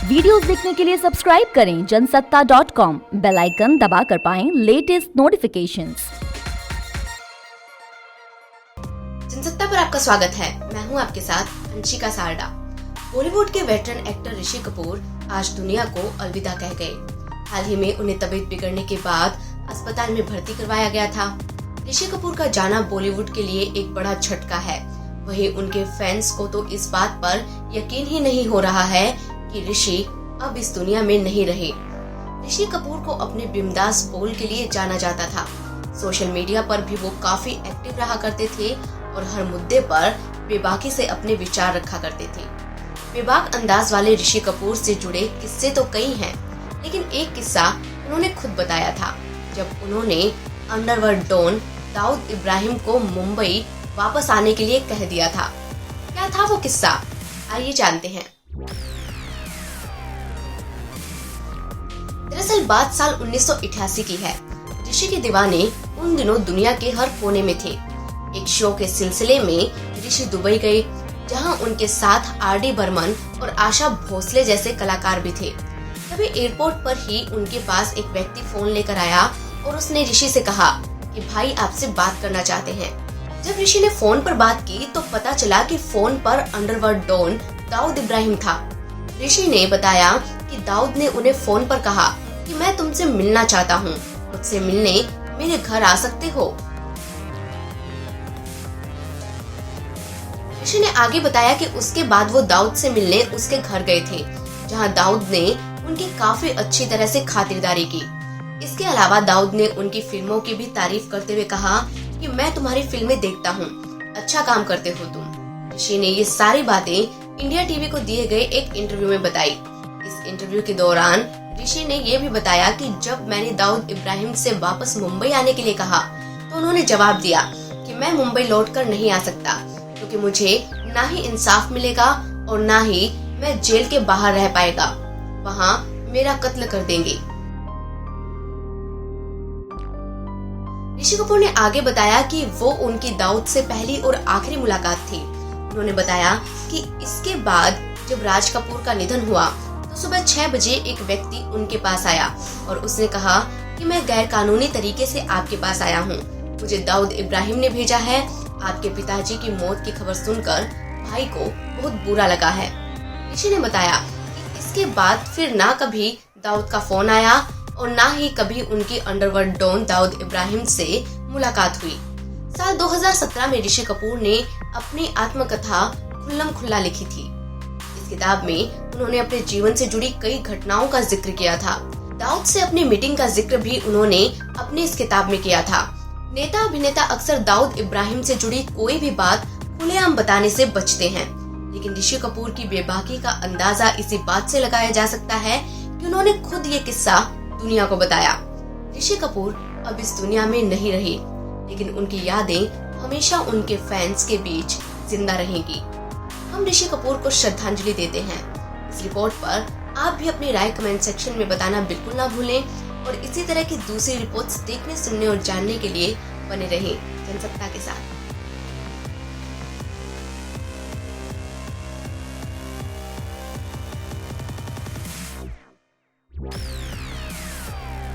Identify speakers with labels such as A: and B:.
A: Videos देखने के लिए सब्सक्राइब करें जनसत्ता.com, बेल आइकन दबाकर पाएं लेटेस्ट नोटिफिकेशंस।
B: जनसत्ता पर आपका स्वागत है। मैं हूं आपके साथ अंशिका सारडा। बॉलीवुड के वेटरन एक्टर ऋषि कपूर आज दुनिया को अलविदा कह गए। हाल ही में उन्हें तबीयत बिगड़ने के बाद अस्पताल में भर्ती करवाया गया था। ऋषि कपूर का जाना बॉलीवुड के लिए एक बड़ा झटका है। वहीं उनके फैंस को तो इस बात पर यकीन ही नहीं हो रहा है कि ऋषि अब इस दुनिया में नहीं रहे। ऋषि कपूर को अपने बिंदास बोल के लिए जाना जाता था। सोशल मीडिया पर भी वो काफी एक्टिव रहा करते थे और हर मुद्दे पर बेबाकी से अपने विचार रखा करते थे। बेबाक अंदाज वाले ऋषि कपूर से जुड़े किस्से तो कई हैं, लेकिन एक किस्सा उन्होंने खुद बताया था जब उन्होंने अंडरवर्ल्ड डॉन दाऊद इब्राहिम को मुंबई वापस आने के लिए कह दिया था। क्या था वो किस्सा, आइए जानते हैं। दरअसल बात साल 1988 की है। ऋषि के दीवाने उन दिनों दुनिया के हर कोने में थे। एक शो के सिलसिले में ऋषि दुबई गए, जहां उनके साथ आर.डी. बर्मन और आशा भोसले जैसे कलाकार भी थे। तभी एयरपोर्ट पर ही उनके पास एक व्यक्ति फोन लेकर आया और उसने ऋषि से कहा कि भाई आपसे बात करना चाहते हैं। जब ऋषि ने फोन पर बात की तो पता चला कि फोन पर अंडरवर्ल्ड डॉन दाऊद इब्राहिम था। ऋषि ने बताया कि दाऊद ने उन्हें फोन पर कहा कि मैं तुमसे मिलना चाहता हूँ, मुझसे मिलने मेरे घर आ सकते हो। ऋषि ने आगे बताया कि उसके बाद वो दाऊद से मिलने उसके घर गए थे, जहाँ दाऊद ने उनकी काफी अच्छी तरह से खातिरदारी की। इसके अलावा दाऊद ने उनकी फिल्मों की भी तारीफ करते हुए कहा कि मैं तुम्हारी फिल्में देखता हूँ, अच्छा काम करते हो तुम। ऋषि ने ये सारी बातें इंडिया टीवी को दिए गए एक इंटरव्यू में बताई। इस इंटरव्यू के दौरान ऋषि ने ये भी बताया कि जब मैंने दाऊद इब्राहिम से वापस मुंबई आने के लिए कहा तो उन्होंने जवाब दिया कि मैं मुंबई लौटकर नहीं आ सकता, क्योंकि मुझे ना ही इंसाफ मिलेगा और ना ही मैं जेल के बाहर रह पाएगा, वहाँ मेरा कत्ल कर देंगे। ऋषि कपूर ने आगे बताया कि वो उनकी दाऊद से पहली और आखिरी मुलाकात थी। उन्होंने बताया कि इसके बाद जब राज कपूर का निधन हुआ तो सुबह 6 बजे एक व्यक्ति उनके पास आया और उसने कहा कि मैं गैर कानूनी तरीके से आपके पास आया हूँ, मुझे दाऊद इब्राहिम ने भेजा है। आपके पिताजी की मौत की खबर सुनकर भाई को बहुत बुरा लगा है। ऋषि ने बताया कि इसके बाद फिर ना कभी दाऊद का फोन आया और ना ही कभी उनकी अंडरवर्ल्ड डॉन दाऊद इब्राहिम से मुलाकात हुई। साल 2017 में ऋषि कपूर ने अपनी आत्मकथा खुल्लम खुल्ला लिखी थी। इस किताब में उन्होंने अपने जीवन से जुड़ी कई घटनाओं का जिक्र किया था। दाऊद से अपनी मीटिंग का जिक्र भी उन्होंने अपनी इस किताब में किया था। नेता अभिनेता अक्सर दाऊद इब्राहिम से जुड़ी कोई भी बात खुलेआम बताने से बचते हैं, लेकिन ऋषि कपूर की बेबाकी का अंदाजा इसी बात से लगाया जा सकता है कि उन्होंने खुद ये किस्सा दुनिया को बताया। ऋषि कपूर अब इस दुनिया में नहीं रहे, लेकिन उनकी यादें हमेशा उनके फैंस के बीच जिंदा रहेंगी। हम ऋषि कपूर को श्रद्धांजलि देते हैं। इस रिपोर्ट पर आप भी अपनी राय कमेंट सेक्शन में बताना बिल्कुल ना भूलें और इसी तरह की दूसरी रिपोर्ट्स देखने, सुनने और जानने के लिए बने रहें जनसत्ता के साथ।